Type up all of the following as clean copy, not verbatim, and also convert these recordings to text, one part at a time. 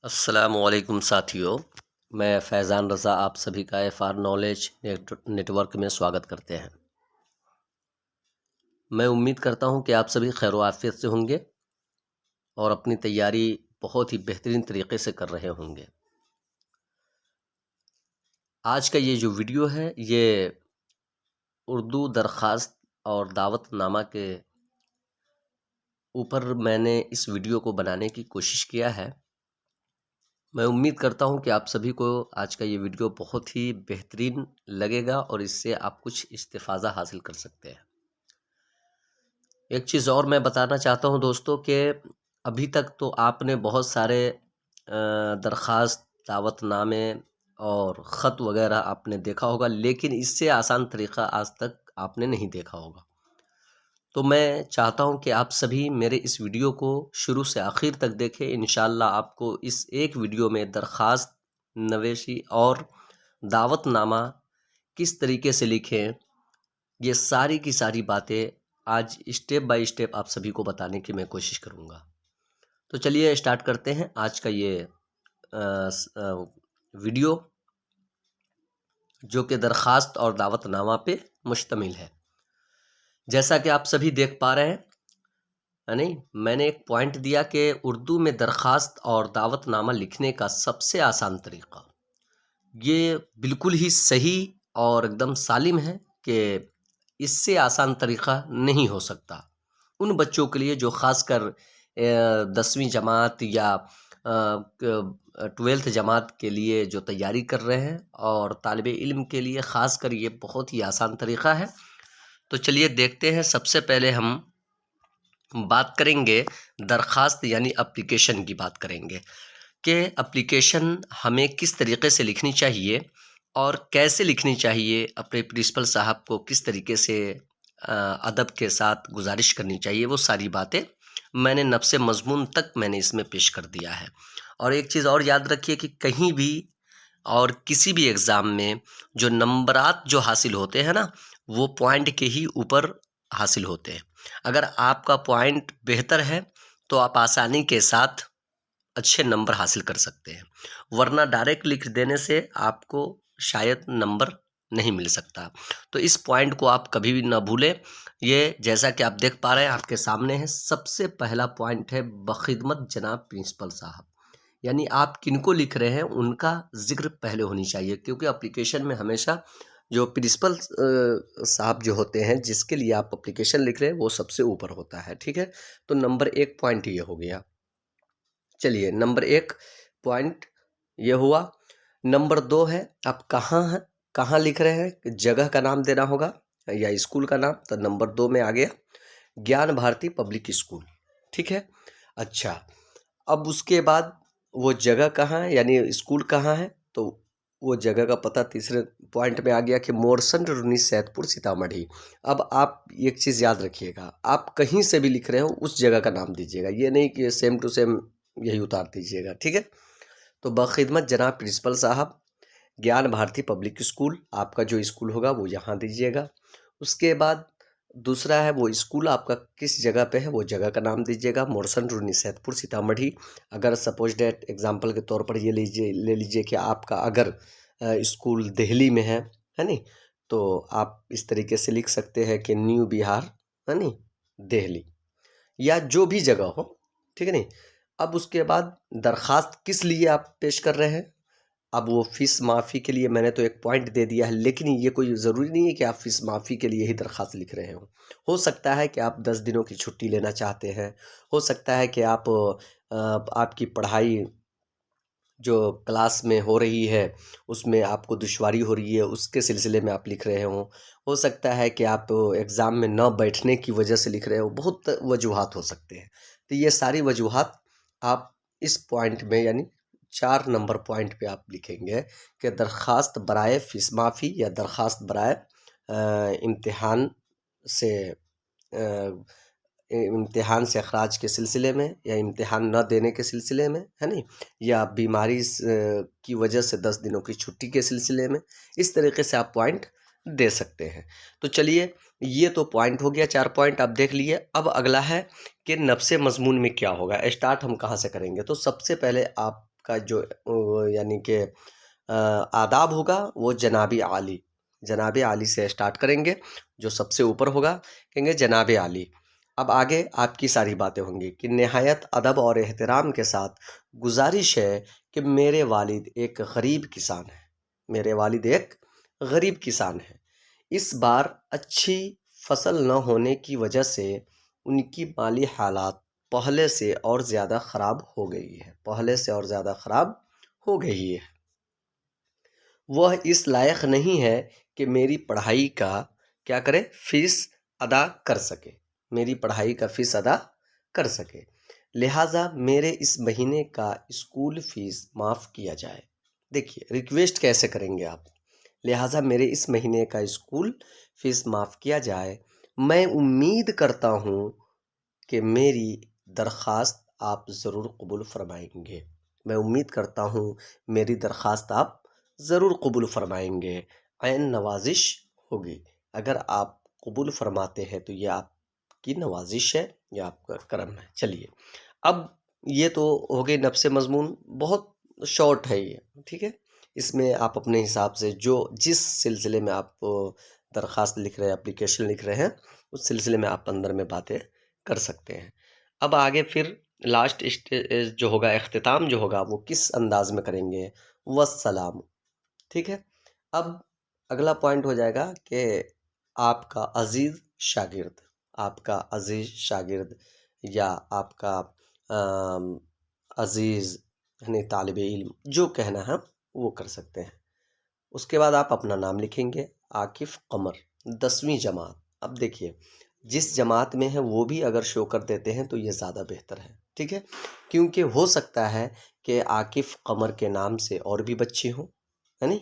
अस्सलामुअलैकुम साथियों, मैं फैज़ान रज़ा आप सभी का एफ़आर नॉलेज नेटवर्क में स्वागत करते हैं। मैं उम्मीद करता हूं कि आप सभी खैर आफ़ियत से होंगे और अपनी तैयारी बहुत ही बेहतरीन तरीके से कर रहे होंगे। आज का ये जो वीडियो है ये उर्दू दरख्वास्त और दावतनामा के ऊपर मैंने इस वीडियो को बनाने की कोशिश किया है। मैं उम्मीद करता हूं कि आप सभी को आज का ये वीडियो बहुत ही बेहतरीन लगेगा और इससे आप कुछ इस्तिफ़ादा हासिल कर सकते हैं। एक चीज़ और मैं बताना चाहता हूं दोस्तों कि अभी तक तो आपने बहुत सारे दरख्वास्त, दावतनामे और ख़त वगैरह आपने देखा होगा, लेकिन इससे आसान तरीक़ा आज तक आपने नहीं देखा होगा। तो मैं चाहता हूं कि आप सभी मेरे इस वीडियो को शुरू से आखिर तक देखें। इंशाअल्लाह आपको इस एक वीडियो में दरख्वास्त, नवेशी और दावतनामा किस तरीके से लिखें, ये सारी की सारी बातें आज स्टेप बाय स्टेप आप सभी को बताने की मैं कोशिश करूँगा। तो चलिए स्टार्ट करते हैं आज का ये वीडियो, जो कि दरख्वास्त और दावतनामा पे मुश्तमिल है। जैसा कि आप सभी देख पा रहे हैं, है नहीं, मैंने एक पॉइंट दिया कि उर्दू में दरख्वास्त और दावतनामा लिखने का सबसे आसान तरीक़ा, ये बिल्कुल ही सही और एकदम सालिम है कि इससे आसान तरीक़ा नहीं हो सकता। उन बच्चों के लिए जो ख़ासकर 10वीं जमात या 12th जमात के लिए जो तैयारी कर रहे हैं और तालिबे इल्म के लिए ख़ासकर ये बहुत ही आसान तरीक़ा है। तो चलिए देखते हैं। सबसे पहले हम बात करेंगे दरख्वास्त यानी एप्लीकेशन की बात करेंगे कि एप्लीकेशन हमें किस तरीके से लिखनी चाहिए और कैसे लिखनी चाहिए, अपने प्रिंसिपल साहब को किस तरीके से अदब के साथ गुजारिश करनी चाहिए, वो सारी बातें मैंने नफ्से मज़मून तक मैंने इसमें पेश कर दिया है। और एक चीज़ और याद रखिए कि कहीं भी और किसी भी एग्ज़ाम में जो नंबरात जो हासिल होते हैं ना, वो पॉइंट के ही ऊपर हासिल होते हैं। अगर आपका पॉइंट बेहतर है तो आप आसानी के साथ अच्छे नंबर हासिल कर सकते हैं, वरना डायरेक्ट लिख देने से आपको शायद नंबर नहीं मिल सकता। तो इस पॉइंट को आप कभी भी ना भूलें। ये जैसा कि आप देख पा रहे हैं आपके सामने है, सबसे पहला पॉइंट है बख़िदमत जनाब प्रिंसिपल साहब। यानी आप किनको लिख रहे हैं उनका ज़िक्र पहले होनी चाहिए, क्योंकि एप्लीकेशन में हमेशा जो प्रिंसिपल साहब जो होते हैं जिसके लिए आप एप्लीकेशन लिख रहे हैं वो सबसे ऊपर होता है। ठीक है, तो नंबर 1 पॉइंट ये हो गया। चलिए, नंबर 1 पॉइंट ये हुआ। नंबर 2 है आप कहाँ हैं, कहाँ लिख रहे हैं, जगह का नाम देना होगा या स्कूल का नाम। तो नंबर 2 में आ गया ज्ञान भारती पब्लिक स्कूल। ठीक है, अच्छा, अब उसके बाद वो जगह कहाँ है यानी स्कूल कहाँ है, तो वो जगह का पता तीसरे पॉइंट में आ गया कि मोरसन रुनी सैदपुर सीतामढ़ी। अब आप एक चीज़ याद रखिएगा, आप कहीं से भी लिख रहे हो उस जगह का नाम दीजिएगा, ये नहीं कि सेम टू सेम यही उतार दीजिएगा। ठीक है, तो बख़िदमत जनाब प्रिंसिपल साहब ज्ञान भारती पब्लिक स्कूल, आपका जो स्कूल होगा वो यहाँ दीजिएगा। उसके बाद दूसरा है वो स्कूल आपका किस जगह पे है, वो जगह का नाम दीजिएगा, मोरसन रुनी सैदपुर सीतामढ़ी। अगर सपोज डेट एग्जांपल के तौर पर ये ले लीजिए कि आपका अगर स्कूल दिल्ली में है नहीं, तो आप इस तरीके से लिख सकते हैं कि न्यू बिहार, है नहीं, दिल्ली, या जो भी जगह हो। ठीक है नहीं, अब उसके बाद दरख्वास्त किस लिए आप पेश कर रहे हैं। अब वो फ़ीस माफ़ी के लिए मैंने तो एक पॉइंट दे दिया है, लेकिन ये कोई ज़रूरी नहीं है कि आप फ़ीस माफ़ी के लिए ही दरख्वास्त लिख रहे हो। हो सकता है कि आप 10 दिनों की छुट्टी लेना चाहते हैं, हो सकता है कि आप आपकी पढ़ाई जो क्लास में हो रही है उसमें आपको दुश्वारी हो रही है, उसके सिलसिले में आप लिख रहे हों। हो सकता है कि आप एग्ज़ाम में न बैठने की वजह से लिख रहे हो, बहुत वजूहात हो सकते हैं। तो ये सारी वजूहात आप इस पॉइंट में यानी 4 नंबर पॉइंट पे आप लिखेंगे कि दरख्वास्त बराए फ़ीस माफ़ी या दरख्वास्त बराए इम्तिहान से इम्तिहान से अखराज के सिलसिले में, या इम्तिहान न देने के सिलसिले में, है नहीं, या बीमारी की वजह से 10 दिनों की छुट्टी के सिलसिले में। इस तरीके से आप पॉइंट दे सकते हैं। तो चलिए, ये तो पॉइंट हो गया, 4 पॉइंट आप देख लिए। अब अगला है कि नफ्से मज़मून में क्या होगा, स्टार्ट हम कहाँ से करेंगे। तो सबसे पहले आप आपका जो यानी कि आदाब होगा वो जनाब आली से स्टार्ट करेंगे। जो सबसे ऊपर होगा कहेंगे जनाब आली। अब आगे आपकी सारी बातें होंगी कि नहायत अदब और एहतराम के साथ गुजारिश है कि मेरे वालिद एक गरीब किसान है। मेरे वालिद एक गरीब किसान है। इस बार अच्छी फसल न होने की वजह से उनकी माली हालात पहले से और ज़्यादा ख़राब हो गई है। पहले से और ज़्यादा ख़राब हो गई है। वह इस लायक नहीं है कि मेरी पढ़ाई का क्या करे, फीस अदा कर सके। मेरी पढ़ाई का फीस अदा कर सके। लिहाजा मेरे इस महीने का स्कूल फीस माफ़ किया जाए। देखिए रिक्वेस्ट कैसे करेंगे आप। लिहाजा मेरे इस महीने का स्कूल फीस माफ़ किया जाए। मैं उम्मीद करता हूँ कि मेरी दरख्वास्त आप ज़रूर कबूल फरमाएंगे। मैं उम्मीद करता हूँ मेरी दरख्वास्त आप ज़रूर कबूल फरमाएंगे। ऐन नवाजिश होगी। अगर आप कबूल फरमाते हैं तो ये आपकी नवाजिश है, ये आपका करम है। चलिए अब ये तो हो गए नफ्स मज़मून, बहुत शॉर्ट है ये, ठीक है। इसमें आप अपने हिसाब से जो जिस सिलसिले में आप दरख्वास्त लिख रहे हैं, एप्लीकेशन लिख रहे हैं, उस सिलसिले में आप अंदर में बातें कर सकते हैं। अब आगे फिर लास्ट स्टेज जो होगा, इख्तिताम जो होगा, वो किस अंदाज में करेंगे, वस्सलाम, ठीक है। अब अगला पॉइंट हो जाएगा कि आपका अजीज़ शागिर्द, आपका अजीज़ शागिर्द या आपका अजीज़ यानी तालिब इल्म, जो कहना है वो कर सकते हैं। उसके बाद आप अपना नाम लिखेंगे, आकिफ़ कमर, 10वीं जमात। अब देखिए जिस जमात में है वो भी अगर शो कर देते हैं तो ये ज़्यादा बेहतर है, ठीक है। क्योंकि हो सकता है कि आकिफ़ कमर के नाम से और भी बच्चे हों, है नहीं।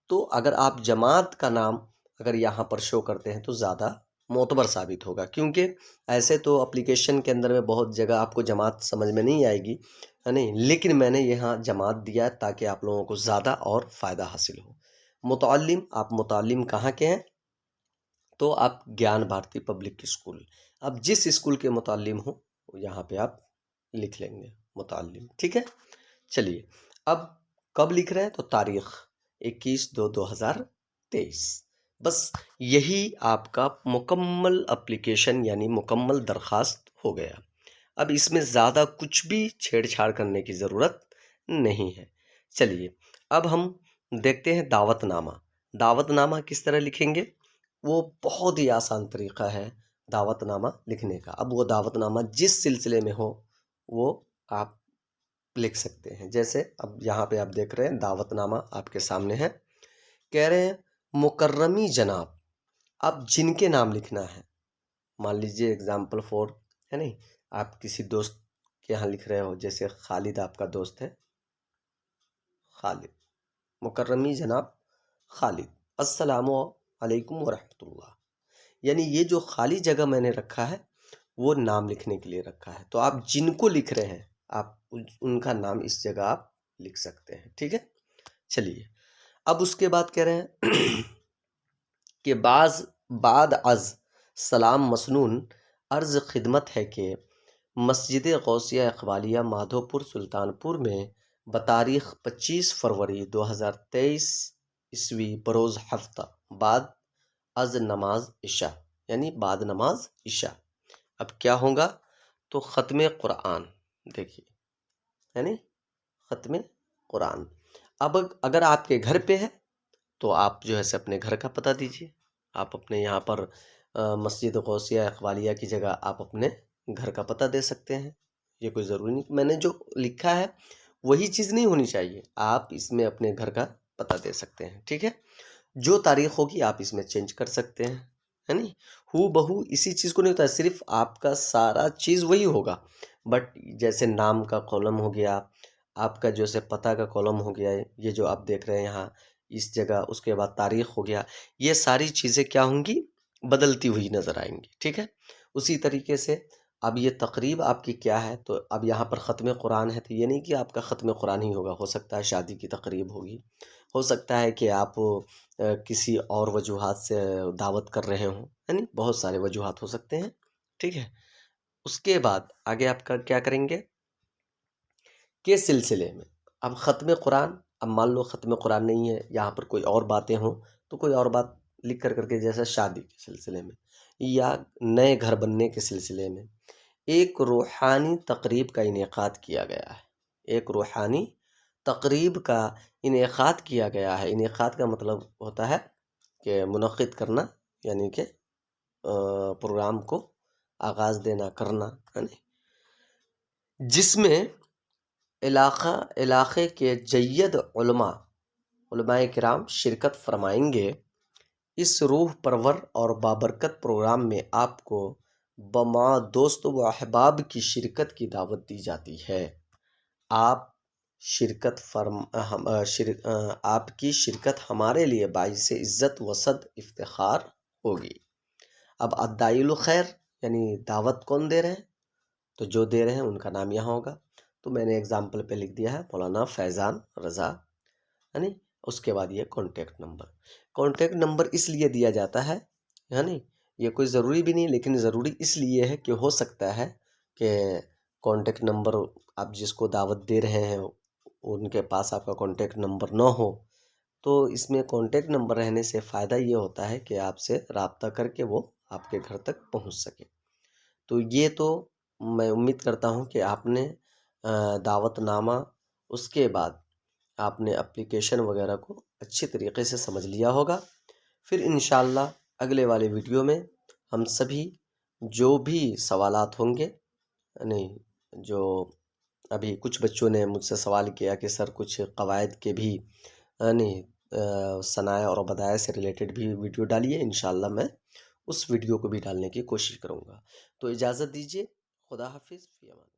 तो अगर आप जमात का नाम अगर यहाँ पर शो करते हैं तो ज़्यादा मोतबर साबित होगा। क्योंकि ऐसे तो एप्लीकेशन के अंदर में बहुत जगह आपको जमात समझ में नहीं आएगी, है नहीं, लेकिन मैंने यहाँ जमात दिया है ताकि आप लोगों को ज़्यादा और फ़ायदा हासिल हो। मुतअल्लिम, आप मुतअल्लिम कहाँ के हैं, तो आप ज्ञान भारती पब्लिक स्कूल, आप जिस स्कूल के मुतअल्लिम हो यहाँ पे आप लिख लेंगे मुतअल्लिम, ठीक है। चलिए अब कब लिख रहे हैं, तो तारीख़ 21/2/2023। बस यही आपका मुकम्मल एप्लीकेशन यानी मुकम्मल दरख्वास्त हो गया। अब इसमें ज़्यादा कुछ भी छेड़छाड़ करने की ज़रूरत नहीं है। चलिए अब हम देखते हैं दावतनामा। दावतनामा किस तरह लिखेंगे, वो बहुत ही आसान तरीक़ा है दावतनामा लिखने का। अब वो दावतनामा जिस सिलसिले में हो वो आप लिख सकते हैं। जैसे अब यहाँ पे आप देख रहे हैं दावतनामा आपके सामने है। कह रहे हैं मुकर्रमी जनाब, अब जिनके नाम लिखना है, मान लीजिए एग्जाम्पल फॉर, है नहीं, आप किसी दोस्त के यहाँ लिख रहे हो, जैसे खालिद आपका दोस्त है, खालिद, मुकर्रमी जनाब खालिद, अस्सलामु अलैकुम वरहमतुल्लाह। यानी ये जो खाली जगह मैंने रखा है वो नाम लिखने के लिए रखा है। तो आप जिनको लिख रहे हैं आप उनका नाम इस जगह आप लिख सकते हैं, ठीक है। चलिए अब उसके बाद कह रहे हैं कि बाद अज सलाम मसनून अर्ज़ खिदमत है कि मस्जिद गौसिया इकबालिया माधोपुर सुल्तानपुर में बतारीख़ 25 फरवरी 2023 ईस्वी बरोज़ हफ्ता बाद अज नमाज इशा, यानी बाद नमाज इशा, अब क्या होगा, तो ख़त्म कुरान, देखिए, यानी ख़त्म कुरान। अब अगर आपके घर पे है तो आप जो है से अपने घर का पता दीजिए। आप अपने यहाँ पर मस्जिद गौसिया इकबालिया की जगह आप अपने घर का पता दे सकते हैं। ये कोई ज़रूरी नहीं, मैंने जो लिखा है वही चीज़ नहीं होनी चाहिए, आप इसमें अपने घर का पता दे सकते हैं, ठीक है। जो तारीख़ होगी आप इसमें चेंज कर सकते हैं, है नहीं। हू बहू इसी चीज़ को नहीं होता है, सिर्फ आपका सारा चीज़ वही होगा, बट जैसे नाम का कॉलम हो गया, आपका जैसे पता का कॉलम हो गया, ये जो आप देख रहे हैं यहाँ इस जगह, उसके बाद तारीख़ हो गया, ये सारी चीज़ें क्या होंगी, बदलती हुई नज़र आएंगी, ठीक है। उसी तरीके से अब ये तकरीब आपकी क्या है, तो अब यहाँ पर ख़त्म कुरान है, तो ये नहीं कि आपका ख़त्म कुरान ही होगा, हो सकता है शादी की तकरीब होगी, हो सकता है कि आप किसी और वजूहात से दावत कर रहे हों, यानी बहुत सारे वजूहात हो सकते हैं, ठीक है। उसके बाद आगे आप क्या करेंगे, के सिलसिले में अब ख़त्म कुरान, अब मान लो ख़त्म कुरान नहीं है, यहाँ पर कोई और बातें हों तो कोई और बात लिख कर करके, जैसे शादी के सिलसिले में या नए घर बनने के सिलसिले में एक रूहानी तकरीब का इनेकाद किया गया है। एक रूहानी तकरीब का इनेकाद किया गया है। इनेकाद का मतलब होता है कि मुनक़्क़िद करना, यानी कि प्रोग्राम को आगाज़ देना, करना, है ना, जिसमें इलाक़े के जय्यद उलमाए किराम शिरकत फरमाएंगे। इस रूह परवर और बाबरकत प्रोग्राम में आपको बमा दोस्त व अहबाब की शिरकत की दावत दी जाती है। आपकी शिरकत हमारे लिए बाइस इज़्ज़त वसद इफ्तिखार होगी। अब अद्दाइल खैर यानी दावत कौन दे रहे हैं, तो जो दे रहे हैं उनका नाम यहाँ होगा। तो मैंने एग्जाम्पल पे लिख दिया है मौलाना फैज़ान रज़ा, है नी। उसके बाद ये कॉन्टैक्ट नंबर इसलिए दिया जाता है नी, ये कोई ज़रूरी भी नहीं, लेकिन ज़रूरी इसलिए है कि हो सकता है कि कॉन्टैक्ट नंबर आप जिसको दावत दे रहे हैं उनके पास आपका कॉन्टैक्ट नंबर ना हो, तो इसमें कॉन्टैक्ट नंबर रहने से फ़ायदा ये होता है कि आपसे रब्ता करके वो आपके घर तक पहुंच सके। तो ये तो मैं उम्मीद करता हूं कि आपने दावतनामा, उसके बाद आपने एप्लीकेशन वगैरह को अच्छी तरीके से समझ लिया होगा। फिर इंशाअल्लाह अगले वाले वीडियो में हम सभी जो भी सवालात होंगे, नहीं, जो अभी कुछ बच्चों ने मुझसे सवाल किया कि सर कुछ क़वायद के भी नहीं सनाया और बदाया से रिलेटेड भी वीडियो डालिए, इंशाअल्लाह मैं उस वीडियो को भी डालने की कोशिश करूँगा। तो इजाज़त दीजिए, खुदा हाफिज़, फ़ी अमान।